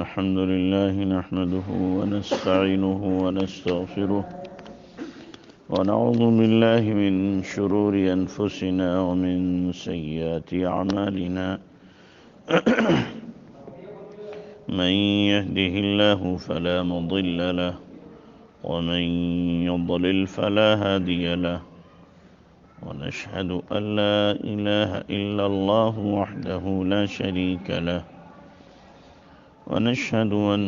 الحمد لله نحمده ونستعينه ونستغفره ونعوذ بالله من شرور أنفسنا ومن سيئات أعمالنا من يهده الله فلا مضل له ومن يضلل فلا هادي له ونشهد أن لا إله إلا الله وحده لا شريك له ونشهد أن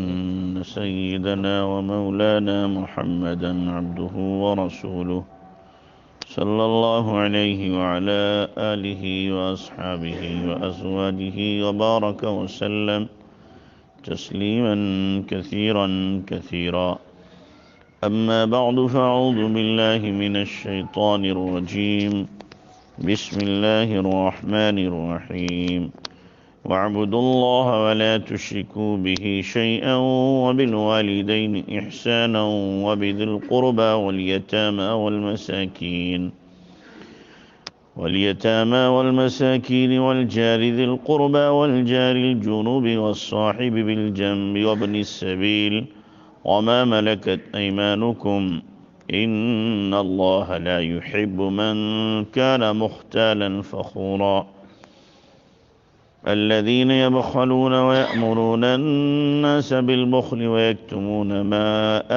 سيدنا ومولانا محمدا عبده ورسوله صلى الله عليه وعلى آله وأصحابه وأزواجه وبارك وسلم تسليما كثيرا كثيرا. أما بعد فأعوذ بالله من الشيطان الرجيم. بسم الله الرحمن الرحيم. واعبدوا الله ولا تشركوا به شيئا وبالوالدين إحسانا وبذي القربى واليتامى والجار ذي القربى والجار الجنوب والصاحب بالجنب وابن السبيل وما ملكت أيمانكم إن الله لا يحب من كان مختالا فخورا. الذين يبخلون ويأمرون الناس بالبخل ويكتمون ما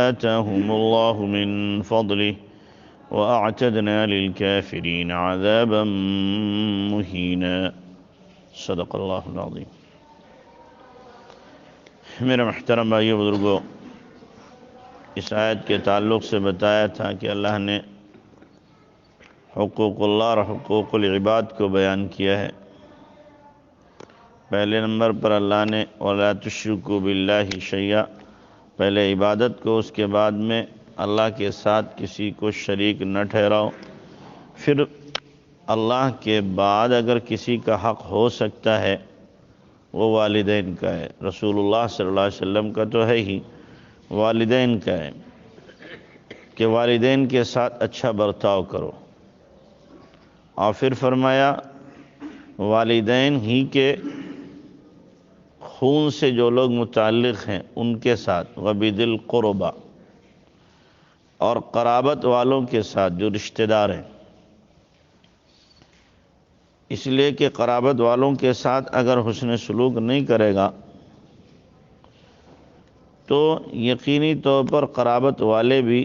آتاهم الله من فضله وأعتدنا للكافرين عذابا مهينا. صدق اللہ العظیم. میرے محترم بھائیو بزرگو، اس آیت کے تعلق سے بتایا تھا کہ اللہ نے حقوق اللہ اور حقوق العباد کو بیان کیا ہے. پہلے نمبر پر اللہ نے وَلَا تُشْرِكُوا بِاللَّهِ شَيْئًا، پہلے عبادت کو، اس کے بعد میں اللہ کے ساتھ کسی کو شریک نہ ٹھہراؤ. پھر اللہ کے بعد اگر کسی کا حق ہو سکتا ہے وہ والدین کا ہے. رسول اللہ صلی اللہ علیہ وسلم کا تو ہے ہی، والدین کا ہے کہ والدین کے ساتھ اچھا برتاؤ کرو. اور پھر فرمایا والدین ہی کے خون سے جو لوگ متعلق ہیں ان کے ساتھ، وَبِذِي الْقُرْبَى، اور قرابت والوں کے ساتھ جو رشتہ دار ہیں. اس لیے کہ قرابت والوں کے ساتھ اگر حسن سلوک نہیں کرے گا تو یقینی طور پر قرابت والے بھی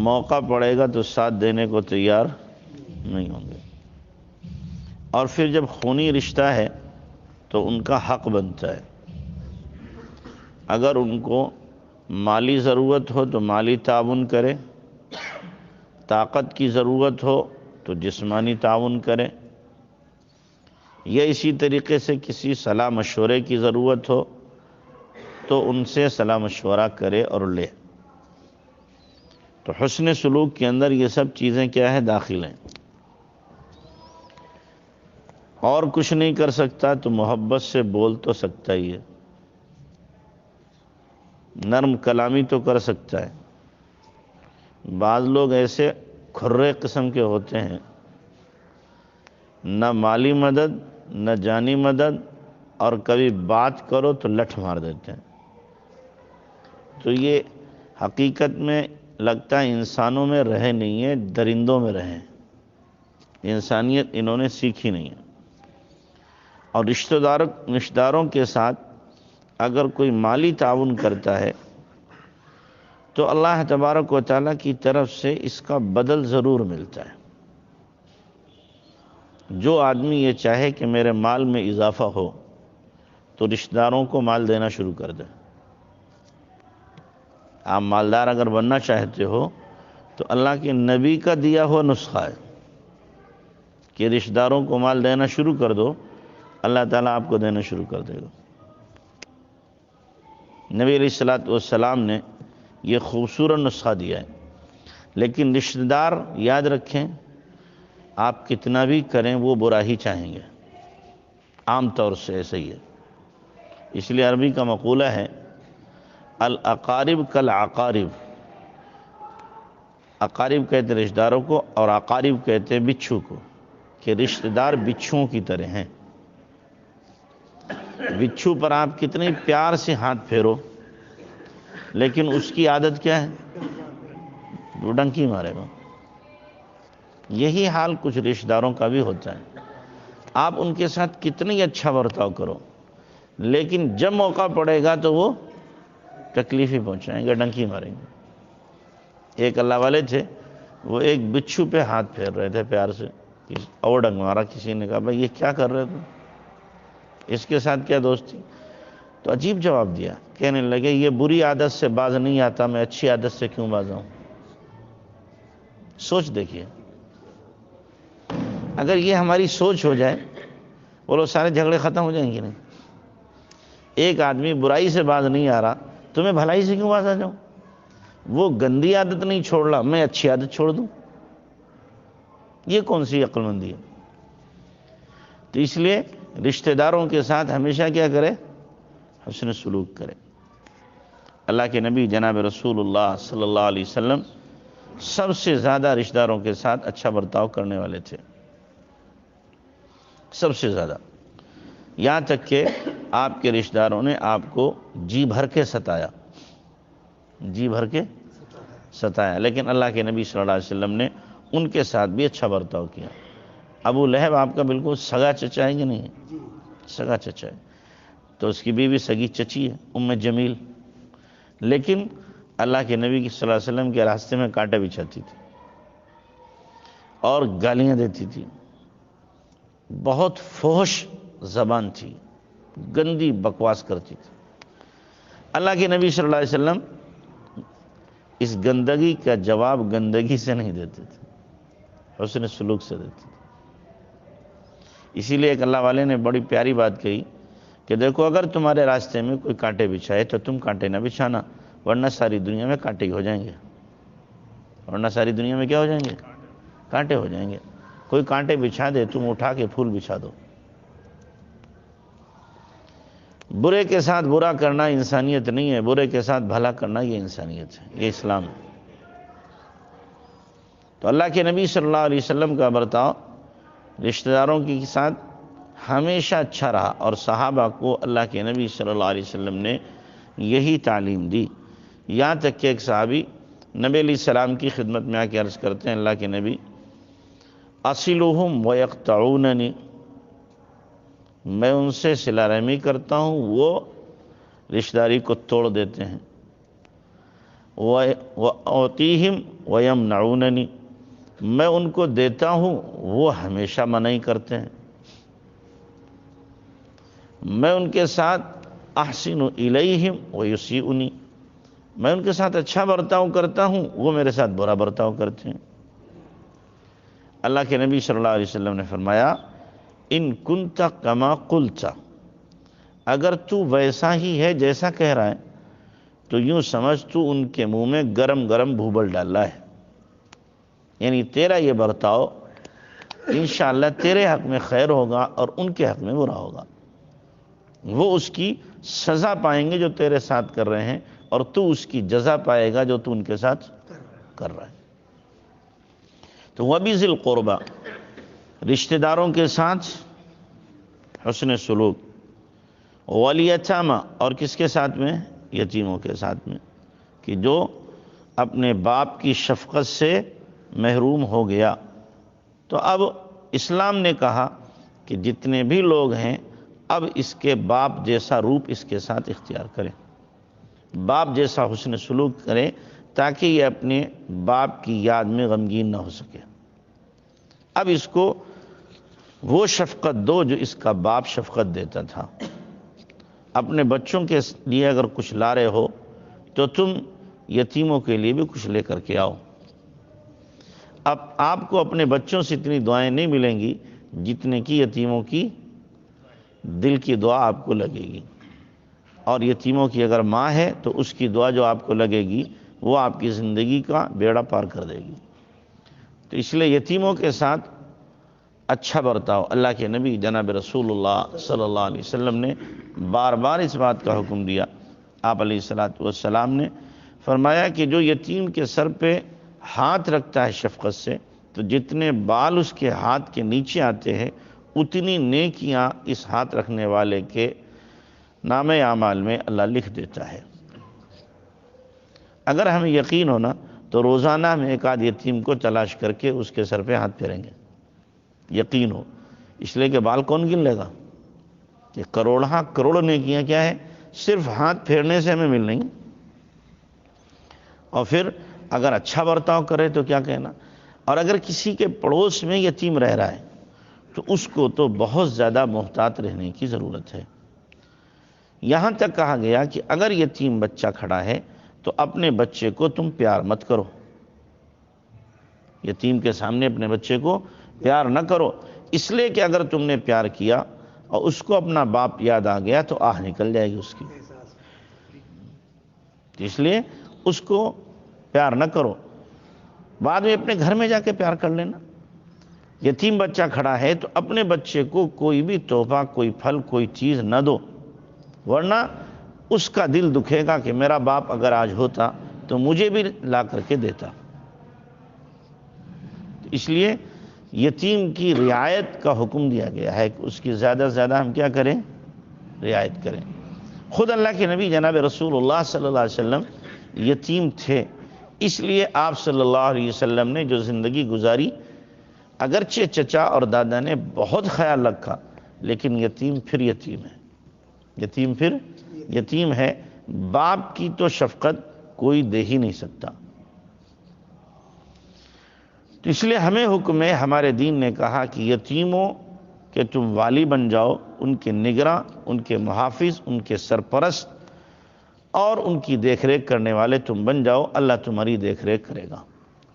موقع پڑے گا تو ساتھ دینے کو تیار نہیں ہوں گے. اور پھر جب خونی رشتہ ہے تو ان کا حق بنتا ہے. اگر ان کو مالی ضرورت ہو تو مالی تعاون کرے، طاقت کی ضرورت ہو تو جسمانی تعاون کرے، یا اسی طریقے سے کسی صلاح مشورے کی ضرورت ہو تو ان سے صلاح مشورہ کرے اور لے. تو حسن سلوک کے اندر یہ سب چیزیں کیا ہے؟ داخل ہیں. اور کچھ نہیں کر سکتا تو محبت سے بول تو سکتا ہی ہے، نرم کلامی تو کر سکتا ہے. بعض لوگ ایسے کھرے قسم کے ہوتے ہیں، نہ مالی مدد نہ جانی مدد، اور کبھی بات کرو تو لٹھ مار دیتے ہیں. تو یہ حقیقت میں لگتا ہے انسانوں میں رہے نہیں ہے، درندوں میں رہے. انسانیت انہوں نے سیکھی نہیں ہے. اور رشتہ داروں کے ساتھ اگر کوئی مالی تعاون کرتا ہے تو اللہ تبارک و تعالیٰ کی طرف سے اس کا بدل ضرور ملتا ہے. جو آدمی یہ چاہے کہ میرے مال میں اضافہ ہو تو رشتہ داروں کو مال دینا شروع کر دے. آپ مالدار اگر بننا چاہتے ہو تو اللہ کے نبی کا دیا ہوا نسخہ ہے کہ رشتہ داروں کو مال دینا شروع کر دو، اللہ تعالیٰ آپ کو دینا شروع کر دے گا. نبی علیہ السلام نے یہ خوبصورت نسخہ دیا ہے. لیکن رشتہ دار یاد رکھیں، آپ کتنا بھی کریں وہ برا ہی چاہیں گے. عام طور سے ایسا ہی ہے. اس لیے عربی کا مقولہ ہے الاقارب کالعقارب. اقارب کہتے ہیں رشتہ داروں کو اور اقارب کہتے ہیں بچھو کو، کہ رشتہ دار بچھوؤں کی طرح ہیں. بچھو پر آپ کتنے پیار سے ہاتھ پھیرو لیکن اس کی عادت کیا ہے؟ وہ ڈنکی مارے گا۔ یہی حال کچھ رشتہ داروں کا بھی ہوتا ہے، آپ ان کے ساتھ کتنی اچھا برتاؤ کرو لیکن جب موقع پڑے گا تو وہ تکلیف ہی پہنچائیں گے، ڈنکی ماریں گے۔ ایک اللہ والے تھے، وہ ایک بچھو پہ ہاتھ پھیر رہے تھے پیار سے، اور ڈنگ مارا۔ کسی نے کہا بھائی یہ کیا کر رہے تھے، اس کے ساتھ کیا دوستی؟ تو عجیب جواب دیا، کہنے لگے یہ بری عادت سے باز نہیں آتا، میں اچھی عادت سے کیوں باز آؤں؟ سوچ دیکھیے، اگر یہ ہماری سوچ ہو جائے بولو سارے جھگڑے ختم ہو جائیں گے نہیں؟ ایک آدمی برائی سے باز نہیں آ رہا تو میں بھلائی سے کیوں باز آ جاؤں؟ وہ گندی عادت نہیں چھوڑ رہا، میں اچھی عادت چھوڑ دوں؟ یہ کون سی عقل مندی ہے؟ تو اس لیے رشتہ داروں کے ساتھ ہمیشہ کیا کرے؟ حسن سلوک کرے۔ اللہ کے نبی جناب رسول اللہ صلی اللہ علیہ وسلم سب سے زیادہ رشتہ داروں کے ساتھ اچھا برتاؤ کرنے والے تھے، سب سے زیادہ، یہاں تک کہ آپ کے رشتہ داروں نے آپ کو جی بھر کے ستایا، جی بھر کے ستایا، لیکن اللہ کے نبی صلی اللہ علیہ وسلم نے ان کے ساتھ بھی اچھا برتاؤ کیا۔ ابو لہب آپ کا بالکل سگا چچا ہے کہ نہیں؟ سگا چچا ہے، تو اس کی بیوی سگی چچی ہے ام جمیل، لیکن اللہ کے نبی صلی اللہ علیہ وسلم کے راستے میں کانٹے بچھاتی تھی اور گالیاں دیتی تھی، بہت فحش زبان تھی، گندی بکواس کرتی تھی۔ اللہ کے نبی صلی اللہ علیہ وسلم اس گندگی کا جواب گندگی سے نہیں دیتے تھے، حسن سلوک سے دیتے تھے۔ اسی لیے ایک اللہ والے نے بڑی پیاری بات کہی کہ دیکھو اگر تمہارے راستے میں کوئی کانٹے بچھائے تو تم کانٹے نہ بچھانا، ورنہ ساری دنیا میں کانٹے ہی ہو جائیں گے، ورنہ ساری دنیا میں کیا ہو جائیں گے؟ کانٹے ہو جائیں گے۔ کوئی کانٹے بچھا دے تم اٹھا کے پھول بچھا دو۔ برے کے ساتھ برا کرنا انسانیت نہیں ہے، برے کے ساتھ بھلا کرنا یہ انسانیت ہے، یہ اسلام ہے۔ تو اللہ کے نبی صلی اللہ علیہ وسلم کا برتاؤ رشتہ داروں کے ساتھ ہمیشہ اچھا رہا، اور صحابہ کو اللہ کے نبی صلی اللہ علیہ وسلم نے یہی تعلیم دی، یہاں تک کہ ایک صحابی نبی علیہ السلام کی خدمت میں آ کے عرض کرتے ہیں، اللہ کے نبی اصلہم ویقطعوننی، میں ان سے صلہ رحمی کرتا ہوں، وہ رشتہ داری کو توڑ دیتے ہیں، وَأُعْطِيهِمْ وَيَمْنَعُونَنِي، میں ان کو دیتا ہوں وہ ہمیشہ منعی کرتے ہیں، میں ان کے ساتھ احسن الیہم ویسیئونی، میں ان کے ساتھ اچھا برتاؤ کرتا ہوں، وہ میرے ساتھ برا برتاؤ کرتے ہیں۔ اللہ کے نبی صلی اللہ علیہ وسلم نے فرمایا ان کنت کما قلت، اگر تو ویسا ہی ہے جیسا کہہ رہا ہے تو یوں سمجھ تو ان کے منہ میں گرم گرم بھوبل ڈالا ہے، یعنی تیرا یہ برتاؤ انشاءاللہ تیرے حق میں خیر ہوگا اور ان کے حق میں برا ہوگا، وہ اس کی سزا پائیں گے جو تیرے ساتھ کر رہے ہیں، اور تو اس کی جزا پائے گا جو تو ان کے ساتھ کر رہا ہے۔ تو وَبِذِي الْقُرْبَى، رشتہ داروں کے ساتھ حسن سلوک، وَالْيَتَامَى، اور کس کے ساتھ میں؟ یتیموں کے ساتھ میں، کہ جو اپنے باپ کی شفقت سے محروم ہو گیا۔ تو اب اسلام نے کہا کہ جتنے بھی لوگ ہیں اب اس کے باپ جیسا روپ اس کے ساتھ اختیار کریں، باپ جیسا حسن سلوک کریں، تاکہ یہ اپنے باپ کی یاد میں غمگین نہ ہو سکے۔ اب اس کو وہ شفقت دو جو اس کا باپ شفقت دیتا تھا۔ اپنے بچوں کے لیے اگر کچھ لا رہے ہو تو تم یتیموں کے لیے بھی کچھ لے کر کے آؤ۔ اب آپ کو اپنے بچوں سے اتنی دعائیں نہیں ملیں گی جتنے کی یتیموں کی دل کی دعا آپ کو لگے گی، اور یتیموں کی اگر ماں ہے تو اس کی دعا جو آپ کو لگے گی وہ آپ کی زندگی کا بیڑا پار کر دے گی۔ تو اس لیے یتیموں کے ساتھ اچھا برتاؤ، اللہ کے نبی جناب رسول اللہ صلی اللہ علیہ وسلم نے بار بار اس بات کا حکم دیا۔ آپ علیہ السلام نے فرمایا کہ جو یتیم کے سر پہ ہاتھ رکھتا ہے شفقت سے، تو جتنے بال اس کے ہاتھ کے نیچے آتے ہیں اتنی نیکیاں اس ہاتھ رکھنے والے کے نامہ اعمال میں اللہ لکھ دیتا ہے۔ اگر ہمیں یقین ہونا تو روزانہ ہم ایک آدھ یتیم کو تلاش کر کے اس کے سر پہ ہاتھ پھیریں گے، یقین ہو، اس لیے کہ بال کون گن لے گا؟ یہ کروڑ نیکیاں کیا ہے، صرف ہاتھ پھیرنے سے ہمیں مل نہیں۔ اور پھر اگر اچھا برتاؤ کرے تو کیا کہنا، اور اگر کسی کے پڑوس میں یتیم رہ رہا ہے تو اس کو تو بہت زیادہ محتاط رہنے کی ضرورت ہے۔ یہاں تک کہا گیا کہ اگر یتیم بچہ کھڑا ہے تو اپنے بچے کو تم پیار مت کرو، یتیم کے سامنے اپنے بچے کو پیار نہ کرو، اس لیے کہ اگر تم نے پیار کیا اور اس کو اپنا باپ یاد آ گیا تو آہ نکل جائے گی اس کی، اس لیے اس کو پیار نہ کرو، بعد میں اپنے گھر میں جا کے پیار کر لینا۔ یتیم بچہ کھڑا ہے تو اپنے بچے کو کوئی بھی تحفہ، کوئی پھل، کوئی چیز نہ دو، ورنہ اس کا دل دکھے گا کہ میرا باپ اگر آج ہوتا تو مجھے بھی لا کر کے دیتا۔ اس لیے یتیم کی رعایت کا حکم دیا گیا ہے کہ اس کی زیادہ سے زیادہ ہم کیا کریں، رعایت کریں۔ خود اللہ کے نبی جناب رسول اللہ صلی اللہ علیہ وسلم یتیم تھے، اس لیے آپ صلی اللہ علیہ وسلم نے جو زندگی گزاری، اگرچہ چچا اور دادا نے بہت خیال رکھا لیکن یتیم پھر یتیم ہے، یتیم پھر یتیم ہے، باپ کی تو شفقت کوئی دے ہی نہیں سکتا۔ تو اس لیے ہمیں حکم ہے، ہمارے دین نے کہا کہ یتیموں کہ تم والی بن جاؤ، ان کے نگراں، ان کے محافظ، ان کے سرپرست اور ان کی دیکھ ریکھ کرنے والے تم بن جاؤ، اللہ تمہاری دیکھ ریکھ کرے گا۔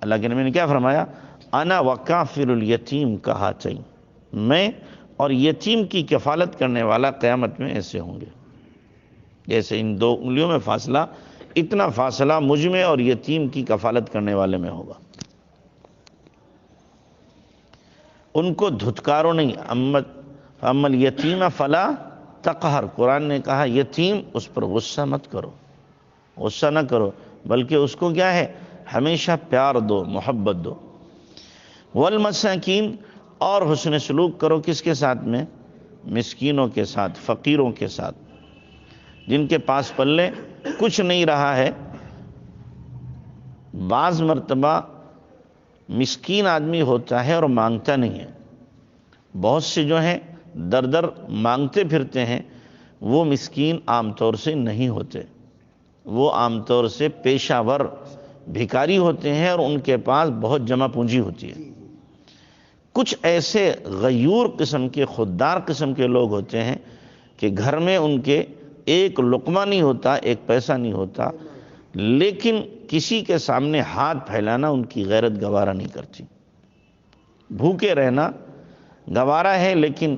اللہ کے نبی نے کیا فرمایا؟ انا وکافر الیتیم کہاتین، میں اور یتیم کی کفالت کرنے والا قیامت میں ایسے ہوں گے، جیسے ان دو انگلیوں میں فاصلہ، اتنا فاصلہ مجھ میں اور یتیم کی کفالت کرنے والے میں ہوگا۔ ان کو دھتکارو نہیں، اما الیتیم فلا تقہر، قرآن نے کہا یتیم اس پر غصہ مت کرو، غصہ نہ کرو، بلکہ اس کو کیا ہے، ہمیشہ پیار دو، محبت دو۔ والمساکین، اور حسن سلوک کرو کس کے ساتھ میں؟ مسکینوں کے ساتھ، فقیروں کے ساتھ، جن کے پاس پلے کچھ نہیں رہا ہے۔ بعض مرتبہ مسکین آدمی ہوتا ہے اور مانگتا نہیں ہے، بہت سے جو ہیں در در مانگتے پھرتے ہیں، وہ مسکین عام طور سے نہیں ہوتے، وہ عام طور سے پیشہ ور بھکاری ہوتے ہیں اور ان کے پاس بہت جمع پونجی ہوتی ہے۔ کچھ ایسے غیور قسم کے، خوددار قسم کے لوگ ہوتے ہیں کہ گھر میں ان کے ایک لقمہ نہیں ہوتا، ایک پیسہ نہیں ہوتا، لیکن کسی کے سامنے ہاتھ پھیلانا ان کی غیرت گوارا نہیں کرتی، بھوکے رہنا گوارا ہے لیکن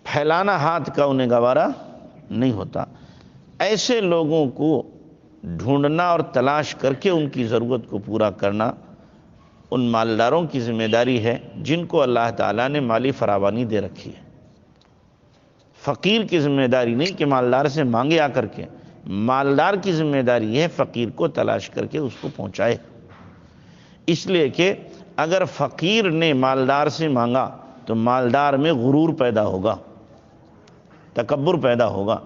پھیلانا ہاتھ کا انہیں گوارا نہیں ہوتا۔ ایسے لوگوں کو ڈھونڈنا اور تلاش کر کے ان کی ضرورت کو پورا کرنا ان مالداروں کی ذمہ داری ہے جن کو اللہ تعالیٰ نے مالی فراوانی دے رکھی ہے۔ فقیر کی ذمہ داری نہیں کہ مالدار سے مانگے آ کر کے، مالدار کی ذمہ داری ہے فقیر کو تلاش کر کے اس کو پہنچائے، اس لیے کہ اگر فقیر نے مالدار سے مانگا تو مالدار میں غرور پیدا ہوگا، تکبر پیدا ہوگا،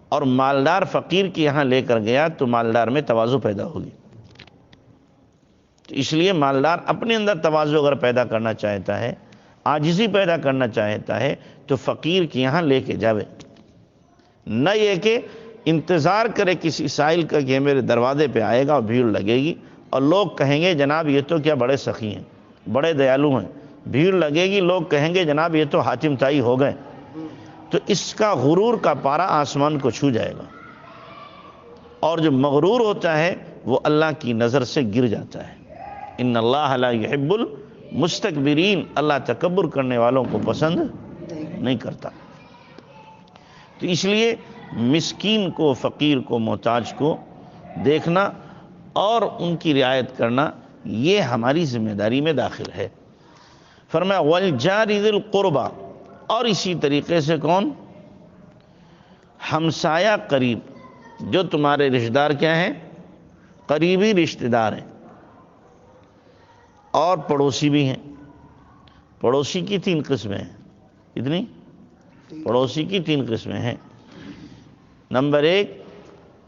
اور مالدار فقیر کے یہاں لے کر گیا تو مالدار میں تواضع پیدا ہوگی۔ تو اس لیے مالدار اپنے اندر تواضع اگر پیدا کرنا چاہتا ہے، عاجزی پیدا کرنا چاہتا ہے تو فقیر کے یہاں لے کے جاوے، نہ یہ کہ انتظار کرے کسی سائل کا کہ میرے دروازے پہ آئے گا اور بھیڑ لگے گی اور لوگ کہیں گے جناب یہ تو کیا بڑے سخی ہیں، بڑے دیالو ہیں، بھیڑ لگے گی، لوگ کہیں گے جناب یہ تو حاتم طائی ہو گئے، تو اس کا غرور کا پارا آسمان کو چھو جائے گا، اور جو مغرور ہوتا ہے وہ اللہ کی نظر سے گر جاتا ہے۔ ان اللہ لا يحب المستکبرین، اللہ تکبر کرنے والوں کو پسند نہیں کرتا۔ تو اس لیے مسکین کو، فقیر کو، محتاج کو دیکھنا اور ان کی رعایت کرنا یہ ہماری ذمہ داری میں داخل ہے۔ فرمایا والجار ذی القربى، اور اسی طریقے سے کون؟ ہمسایہ قریب، جو تمہارے رشتہ دار کیا ہیں؟ قریبی رشتہ دار ہیں، اور پڑوسی بھی ہیں۔ پڑوسی کی 3 قسمیں ہیں، کتنی؟ پڑوسی کی 3 قسمیں ہیں۔ نمبر 1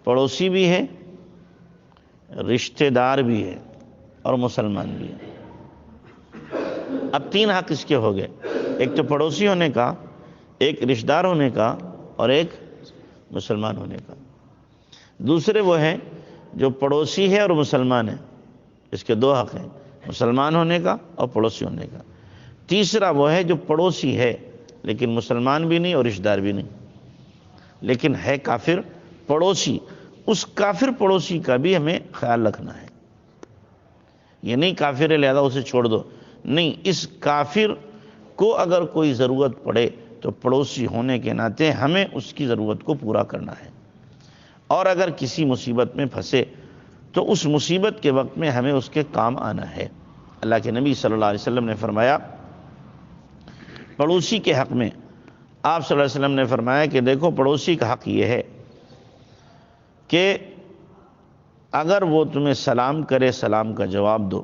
پڑوسی بھی ہے، رشتہ دار بھی ہے اور مسلمان بھی ہے۔ اب 3 حق اس کے ہو گئے، ایک تو پڑوسی ہونے کا، ایک رشتہ دار ہونے کا اور ایک مسلمان ہونے کا۔ دوسرے وہ ہیں جو پڑوسی ہے اور مسلمان ہے، اس کے 2 حق ہیں، مسلمان ہونے کا اور پڑوسی ہونے کا۔ تیسرا وہ ہے جو پڑوسی ہے لیکن مسلمان بھی نہیں اور رشتہ دار بھی نہیں، لیکن ہے کافر پڑوسی، اس کافر پڑوسی کا بھی ہمیں خیال رکھنا ہے۔ یہ نہیں کافر ہے لہذا اسے چھوڑ دو، نہیں، اس کافر کو اگر کوئی ضرورت پڑے تو پڑوسی ہونے کے ناطے ہمیں اس کی ضرورت کو پورا کرنا ہے، اور اگر کسی مصیبت میں پھنسے تو اس مصیبت کے وقت میں ہمیں اس کے کام آنا ہے۔ اللہ کے نبی صلی اللہ علیہ وسلم نے فرمایا پڑوسی کے حق میں، آپ صلی اللہ علیہ وسلم نے فرمایا کہ دیکھو پڑوسی کا حق یہ ہے کہ اگر وہ تمہیں سلام کرے سلام کا جواب دو،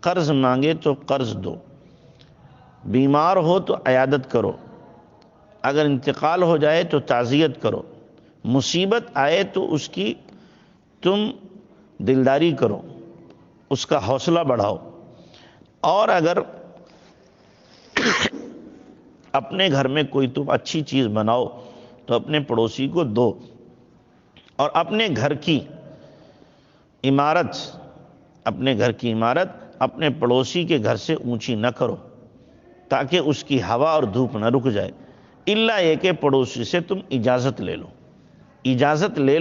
قرض مانگے تو قرض دو، بیمار ہو تو عیادت کرو، اگر انتقال ہو جائے تو تعزیت کرو، مصیبت آئے تو اس کی تم دلداری کرو، اس کا حوصلہ بڑھاؤ، اور اگر اپنے گھر میں کوئی تم اچھی چیز بناؤ تو اپنے پڑوسی کو دو، اور اپنے گھر کی عمارت اپنے پڑوسی کے گھر سے اونچی نہ کرو تاکہ اس کی ہوا اور دھوپ نہ رک جائے، الا یہ کہ پڑوسی سے تم اجازت لے لو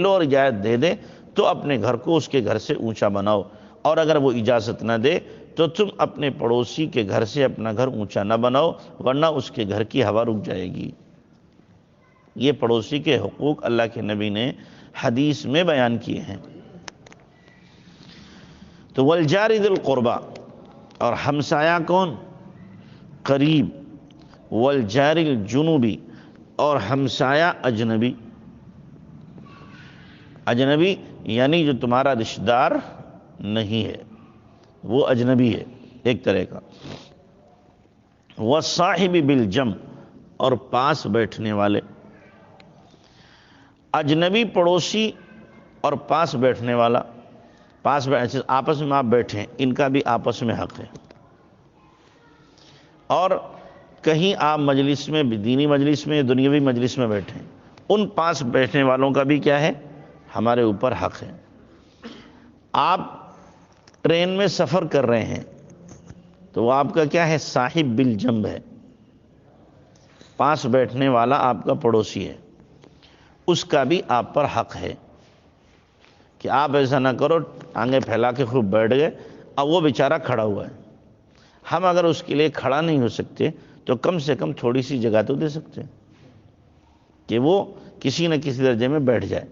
اور اجازت دے دے تو اپنے گھر کو اس کے گھر سے اونچا بناؤ، اور اگر وہ اجازت نہ دے تو تم اپنے پڑوسی کے گھر سے اپنا گھر اونچا نہ بناؤ ورنہ اس کے گھر کی ہوا رک جائے گی۔ یہ پڑوسی کے حقوق اللہ کے نبی نے حدیث میں بیان کیے ہیں۔ تو والجار ذی القربہ، اور ہمسایہ کون؟ قریب، والجار الجنوبی، اور ہمسایہ اجنبی یعنی جو تمہارا رشتہ دار نہیں ہے، وہ اجنبی ہے ایک طرح کا۔ والصاحب بالجنب، اور پاس بیٹھنے والے، اجنبی پڑوسی اور پاس بیٹھنے والا، آپس میں آپ بیٹھیں، ان کا بھی آپس میں حق ہے۔ اور کہیں آپ مجلس میں، دینی مجلس میں، دنیاوی مجلس میں بیٹھیں، ان پاس بیٹھنے والوں کا بھی کیا ہے؟ ہمارے اوپر حق ہے۔ آپ ٹرین میں سفر کر رہے ہیں تو وہ آپ کا کیا ہے؟ صاحب بالجنب ہے، پاس بیٹھنے والا آپ کا پڑوسی ہے، اس کا بھی آپ پر حق ہے کہ آپ ایسا نہ کرو ٹانگیں پھیلا کے خوب بیٹھ گئے، اب وہ بیچارہ کھڑا ہوا ہے، ہم اگر اس کے لیے کھڑا نہیں ہو سکتے تو کم سے کم تھوڑی سی جگہ تو دے سکتے ہیں کہ وہ کسی نہ کسی درجے میں بیٹھ جائے،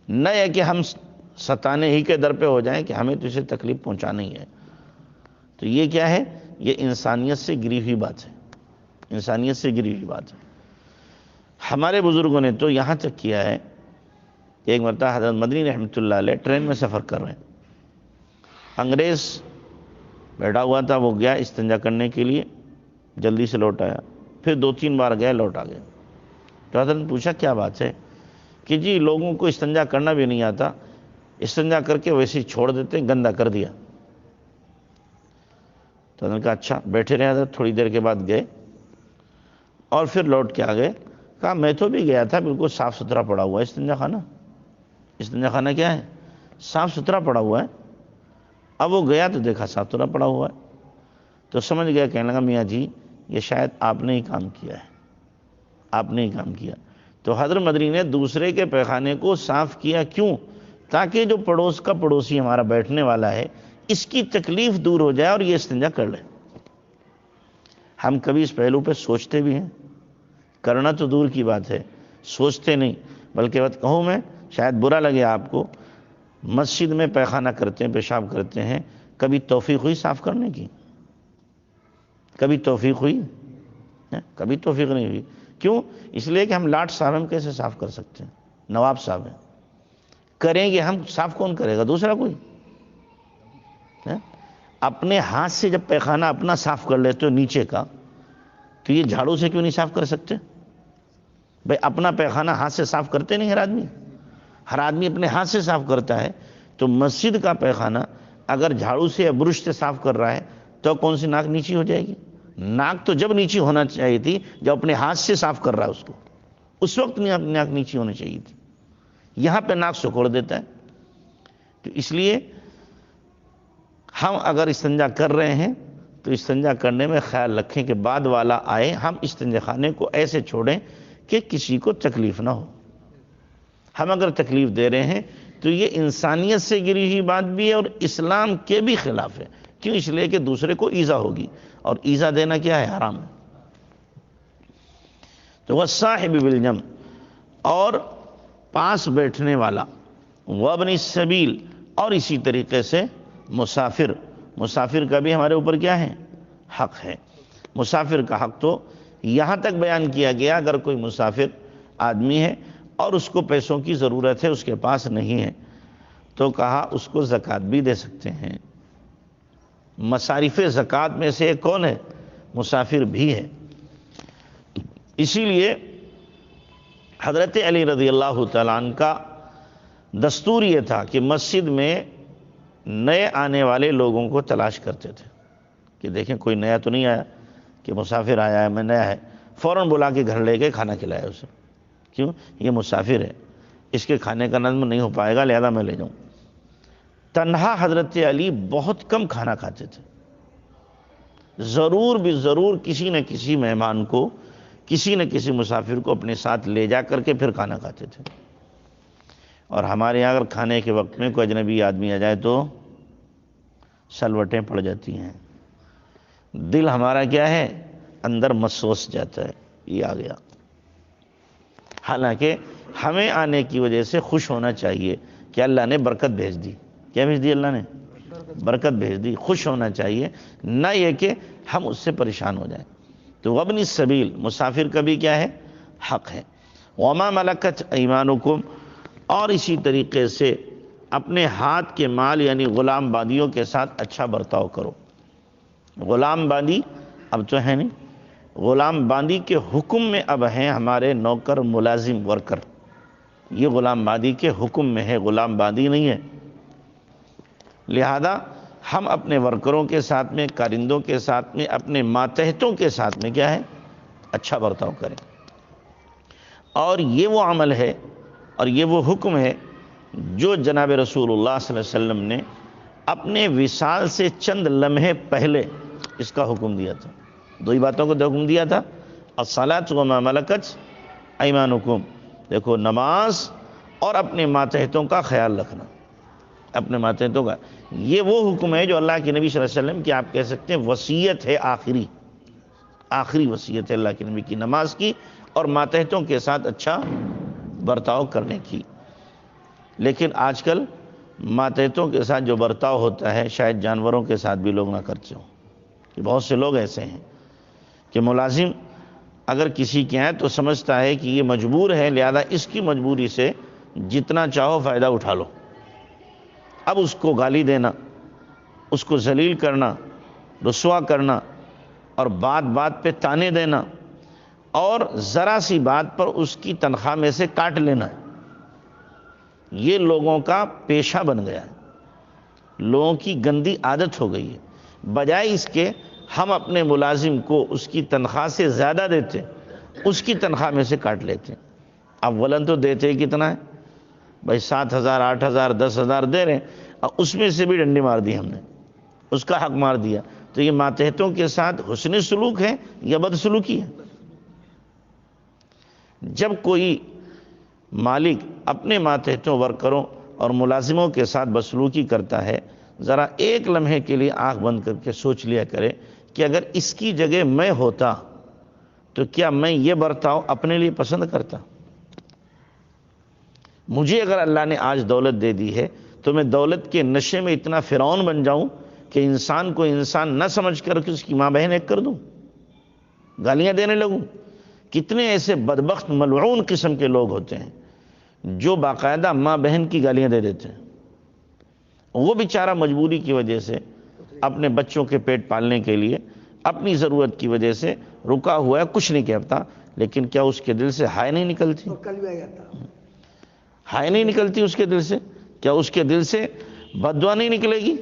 نہ یہ کہ ہم ستانے ہی کے در پہ ہو جائیں کہ ہمیں تو اسے تکلیف پہنچانی ہے۔ تو یہ کیا ہے؟ یہ انسانیت سے گری ہوئی بات ہے، ہمارے بزرگوں نے تو یہاں تک کیا ہے، ایک مرتبہ حضرت مدنی رحمۃ اللہ علیہ ٹرین میں سفر کر رہے ہیں، انگریز بیٹھا ہوا تھا، وہ گیا استنجا کرنے کے لیے، جلدی سے لوٹ آیا، پھر 2-3 بار گیا، لوٹ آ گیا۔ تو حضرت نے پوچھا کیا بات ہے؟ کہ جی لوگوں کو استنجا کرنا بھی نہیں آتا، استنجا کر کے ویسے ہی چھوڑ دیتے ہیں، گندا کر دیا۔ تو حضرت نے کہا اچھا، بیٹھے رہے حضرت، تھوڑی دیر کے بعد گئے اور پھر لوٹ کے آ گئے، کہا میں تو بھی گیا تھا، بالکل صاف ستھرا پڑا ہوا ہے استنجا خانہ کیا ہے؟ صاف ستھرا پڑا ہوا ہے۔ اب وہ گیا تو دیکھا صاف ستھرا پڑا ہوا ہے، تو سمجھ گیا، کہنے لگا میاں جی یہ شاید آپ نے ہی کام کیا۔ تو حضرت مدنی نے دوسرے کے پیخانے کو صاف کیا، کیوں؟ تاکہ جو پڑوس کا پڑوسی ہمارا بیٹھنے والا ہے اس کی تکلیف دور ہو جائے اور یہ استنجا کر لے۔ ہم کبھی اس پہلو پہ سوچتے بھی ہیں؟ کرنا تو دور کی بات ہے، سوچتے نہیں، بلکہ بات کہوں میں، شاید برا لگے آپ کو، مسجد میں پیخانہ کرتے ہیں، پیشاب کرتے ہیں، کبھی توفیق ہوئی صاف کرنے کی؟ کبھی توفیق ہوئی؟ کبھی توفیق نہیں ہوئی۔ کیوں؟ اس لیے کہ ہم لاٹ صاحب ہم کیسے صاف کر سکتے ہیں؟ نواب صاحب ہیں، کریں گے ہم، صاف کون کرے گا؟ دوسرا کوئی؟ اپنے ہاتھ سے جب پیخانہ اپنا صاف کر لیتے ہو نیچے کا، تو یہ جھاڑو سے کیوں نہیں صاف کر سکتے؟ بھئی اپنا پیخانہ ہاتھ سے صاف کرتے نہیں ہر آدمی؟ ہر آدمی اپنے ہاتھ سے صاف کرتا ہے، تو مسجد کا پیخانہ اگر جھاڑو سے یا برش سے صاف کر رہا ہے تو کون سی ناک نیچی ہو جائے گی؟ ناک تو جب نیچی ہونا چاہیے تھی جب اپنے ہاتھ سے صاف کر رہا ہے اس کو، اس وقت ناک نیچی ہونی چاہیے تھی، یہاں پہ ناک سکوڑ دیتا ہے۔ تو اس لیے ہم اگر استنجا کر رہے ہیں تو استنجا کرنے میں خیال رکھیں کہ بعد والا آئے، ہم استنجا خانے کو ایسے چھوڑیں کہ کسی کو تکلیف نہ ہو۔ ہم اگر تکلیف دے رہے ہیں تو یہ انسانیت سے گری ہوئی بات بھی ہے اور اسلام کے بھی خلاف ہے، کیوں؟ اس لیے کہ دوسرے کو ایذا ہوگی، اور ایذا دینا کیا ہے؟ حرام ہے۔ تو والصاحب بالجنب، اور پاس بیٹھنے والا، وابن السبیل، اور اسی طریقے سے مسافر کا بھی ہمارے اوپر کیا ہے؟ حق ہے۔ مسافر کا حق تو یہاں تک بیان کیا گیا، اگر کوئی مسافر آدمی ہے اور اس کو پیسوں کی ضرورت ہے، اس کے پاس نہیں ہے، تو کہا اس کو زکوٰۃ بھی دے سکتے ہیں۔ مصارف زکوٰۃ میں سے ایک کون ہے؟ مسافر بھی ہے۔ اسی لیے حضرت علی رضی اللہ تعالیٰ عنہ کا دستور یہ تھا کہ مسجد میں نئے آنے والے لوگوں کو تلاش کرتے تھے کہ دیکھیں کوئی نیا تو نہیں آیا، کہ مسافر آیا ہے، میں نیا ہے، فوراً بلا کے گھر لے کے کھانا کھلایا اسے، کیوں؟ یہ مسافر ہے، اس کے کھانے کا نظم نہیں ہو پائے گا، لہذا میں لے جاؤں۔ تنہا حضرت علی بہت کم کھانا کھاتے تھے، ضرور بھی ضرور کسی نہ کسی مہمان کو، کسی نہ کسی مسافر کو اپنے ساتھ لے جا کر کے پھر کھانا کھاتے تھے۔ اور ہمارے یہاں اگر کھانے کے وقت میں کوئی اجنبی آدمی آ جائے تو سلوٹیں پڑ جاتی ہیں، دل ہمارا کیا ہے؟ اندر مسوس جاتا ہے، یہ آ گیا۔ حالانکہ ہمیں آنے کی وجہ سے خوش ہونا چاہیے کہ اللہ نے برکت بھیج دی۔ کیا بھیج دی؟ اللہ نے برکت بھیج دی، خوش ہونا چاہیے، نہ یہ کہ ہم اس سے پریشان ہو جائیں۔ تو وابن السبیل، مسافر کا بھی کیا ہے؟ حق ہے۔ وما ملکت ایمانکم، اور اسی طریقے سے اپنے ہاتھ کے مال یعنی غلام بادیوں کے ساتھ اچھا برتاؤ کرو۔ غلام باندی اب تو ہے نہیں، غلام باندی کے حکم میں اب ہیں ہمارے نوکر، ملازم، ورکر، یہ غلام باندی کے حکم میں ہے، غلام باندی نہیں ہے۔ لہذا ہم اپنے ورکروں کے ساتھ میں، کارندوں کے ساتھ میں، اپنے ماتحتوں کے ساتھ میں کیا ہے؟ اچھا برتاؤ کریں۔ اور یہ وہ عمل ہے اور یہ وہ حکم ہے جو جناب رسول اللہ صلی اللہ علیہ وسلم نے اپنے وصال سے چند لمحے پہلے اس کا حکم دیا تھا۔ دو ہی باتوں کو حکم دیا تھا، الصلاۃ وما ملکت ایمانکم، دیکھو نماز اور اپنے ماتحتوں کا خیال رکھنا، اپنے ماتحتوں کا۔ یہ وہ حکم ہے جو اللہ کے نبی صلی اللہ علیہ وسلم کی آپ کہہ سکتے ہیں وصیت ہے، آخری وصیت ہے اللہ کے نبی کی، نماز کی اور ماتحتوں کے ساتھ اچھا برتاؤ کرنے کی۔ لیکن آج کل ماتحتوں کے ساتھ جو برتاؤ ہوتا ہے شاید جانوروں کے ساتھ بھی لوگ نہ کرتے ہوں، کہ بہت سے لوگ ایسے ہیں کہ ملازم اگر کسی کے آئے تو سمجھتا ہے کہ یہ مجبور ہے، لہذا اس کی مجبوری سے جتنا چاہو فائدہ اٹھا لو۔ اب اس کو گالی دینا، اس کو ذلیل کرنا، رسوا کرنا، اور بات بات پہ تانے دینا، اور ذرا سی بات پر اس کی تنخواہ میں سے کاٹ لینا، یہ لوگوں کا پیشہ بن گیا ہے، لوگوں کی گندی عادت ہو گئی ہے۔ بجائے اس کے ہم اپنے ملازم کو اس کی تنخواہ سے زیادہ دیتے، اس کی تنخواہ میں سے کاٹ لیتے۔ اولاً تو دیتے کتنا ہے بھائی؟ 7,000 8,000 10,000 دے رہے ہیں، اور اس میں سے بھی ڈنڈی مار دی ہم نے، اس کا حق مار دیا۔ تو یہ ماتحتوں کے ساتھ حسن سلوک ہے یا بد سلوکی ہے؟ جب کوئی مالک اپنے ماتحتوں، ورکروں اور ملازموں کے ساتھ بدسلوکی کرتا ہے، ذرا ایک لمحے کے لیے آنکھ بند کر کے سوچ لیا کرے کہ اگر اس کی جگہ میں ہوتا تو کیا میں یہ برتاؤ اپنے لیے پسند کرتا؟ مجھے اگر اللہ نے آج دولت دے دی ہے تو میں دولت کے نشے میں اتنا فرعون بن جاؤں کہ انسان کو انسان نہ سمجھ کر کے اس کی ماں بہن ایک کر دوں، گالیاں دینے لگوں؟ کتنے ایسے بدبخت ملعون قسم کے لوگ ہوتے ہیں جو باقاعدہ ماں بہن کی گالیاں دے دیتے ہیں۔ وہ بیچارہ مجبوری کی وجہ سے، اپنے بچوں کے پیٹ پالنے کے لیے، اپنی ضرورت کی وجہ سے رکا ہوا ہے، کچھ نہیں کہتا، لیکن کیا اس کے دل سے ہائے نہیں نکلتی؟ ہائے نہیں نکلتی اس کے دل سے؟ کیا اس کے دل سے بد دعا نہیں نکلے گی؟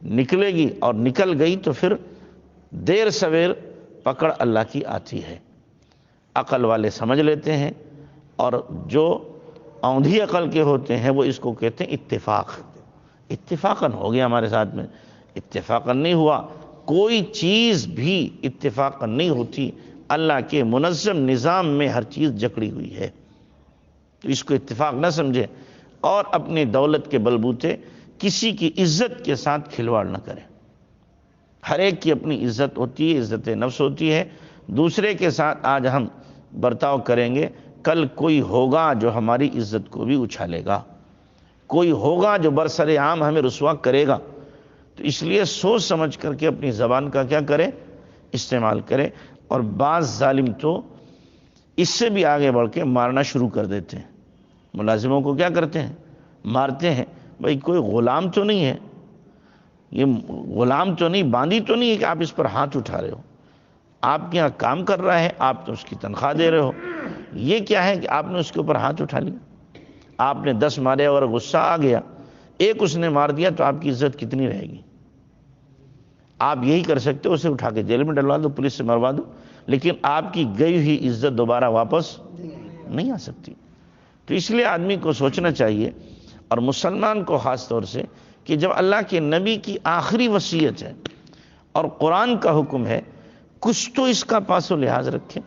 نکلے گی، اور نکل گئی تو پھر دیر سویر پکڑ اللہ کی آتی ہے۔ عقل والے سمجھ لیتے ہیں، اور جو اوندھی عقل کے ہوتے ہیں وہ اس کو کہتے ہیں اتفاق۔ اتفاقاً ہو گیا ہمارے ساتھ میں، اتفاقاً نہیں ہوا۔ کوئی چیز بھی اتفاقاً نہیں ہوتی، اللہ کے منظم نظام میں ہر چیز جکڑی ہوئی ہے، تو اس کو اتفاق نہ سمجھے، اور اپنی دولت کے بلبوتے کسی کی عزت کے ساتھ کھلواڑ نہ کریں۔ ہر ایک کی اپنی عزت ہوتی ہے، عزت نفس ہوتی ہے۔ دوسرے کے ساتھ آج ہم برتاؤ کریں گے، کل کوئی ہوگا جو ہماری عزت کو بھی اچھالے گا، کوئی ہوگا جو برسر عام ہمیں رسوا کرے گا۔ تو اس لیے سوچ سمجھ کر کے اپنی زبان کا کیا کرے، استعمال کرے۔ اور بعض ظالم تو اس سے بھی آگے بڑھ کے مارنا شروع کر دیتے ہیں، ملازموں کو کیا کرتے ہیں، مارتے ہیں۔ بھئی کوئی غلام تو نہیں ہے، یہ غلام تو نہیں، باندی تو نہیں ہے کہ آپ اس پر ہاتھ اٹھا رہے ہو۔ آپ کے یہاں کام کر رہا ہے، آپ تو اس کی تنخواہ دے رہے ہو، یہ کیا ہے کہ آپ نے اس کے اوپر ہاتھ اٹھا لیا؟ آپ نے 10 مارے اور غصہ آ گیا، ایک اس نے مار دیا تو آپ کی عزت کتنی رہے گی؟ آپ یہی کر سکتے ہو، اسے اٹھا کے جیل میں ڈلوا دو، پولیس سے مروا دو، لیکن آپ کی گئی ہوئی عزت دوبارہ واپس نہیں آ سکتی۔ تو اس لیے آدمی کو سوچنا چاہیے، اور مسلمان کو خاص طور سے، کہ جب اللہ کے نبی کی آخری وصیت ہے اور قرآن کا حکم ہے، کچھ تو اس کا پاس و لحاظ رکھیں۔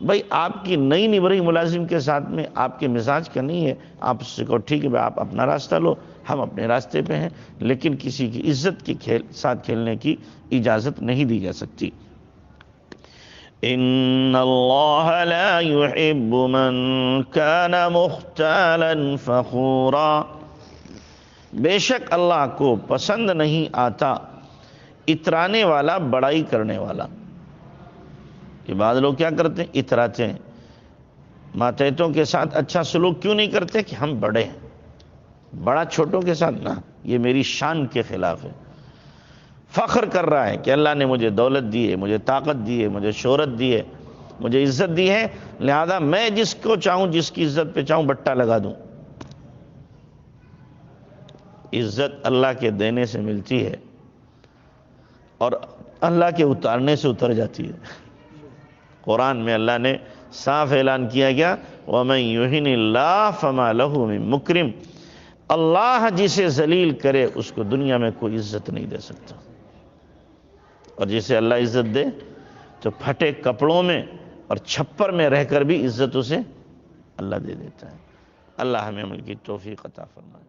بھائی آپ کی نئی نبرئی ملازم کے ساتھ میں آپ کے مزاج کا نہیں ہے، آپ اس سے کہو ٹھیک ہے بھائی آپ اپنا راستہ لو، ہم اپنے راستے پہ ہیں، لیکن کسی کی عزت کے ساتھ کھیلنے کی اجازت نہیں دی جا سکتی۔ ان اللہ لا يحب من كان مختالا فخورا، بے شک اللہ کو پسند نہیں آتا اترانے والا، بڑائی کرنے والا۔ کہ بعض لوگ کیا کرتے ہیں، اتراتے ہیں، ماتحتوں کے ساتھ اچھا سلوک کیوں نہیں کرتے؟ کہ ہم بڑے ہیں، بڑا چھوٹوں کے ساتھ نہ، یہ میری شان کے خلاف ہے۔ فخر کر رہا ہے کہ اللہ نے مجھے دولت دی ہے، مجھے طاقت دی ہے، مجھے شہرت دی ہے، مجھے عزت دی ہے، لہذا میں جس کو چاہوں، جس کی عزت پہ چاہوں بٹا لگا دوں۔ عزت اللہ کے دینے سے ملتی ہے، اور اللہ کے اتارنے سے اتر جاتی ہے۔ قرآن میں اللہ نے صاف اعلان کیا گیا، وَمَن يُهِنِ اللَّهُ فَمَا لَهُ مِن مُكْرِمٍ، اللہ جسے ذلیل کرے اس کو دنیا میں کوئی عزت نہیں دے سکتا، اور جسے اللہ عزت دے تو پھٹے کپڑوں میں اور چھپر میں رہ کر بھی عزت اسے اللہ دے دیتا ہے۔ اللہ ہمیں عمل کی توفیق عطا فرمائے۔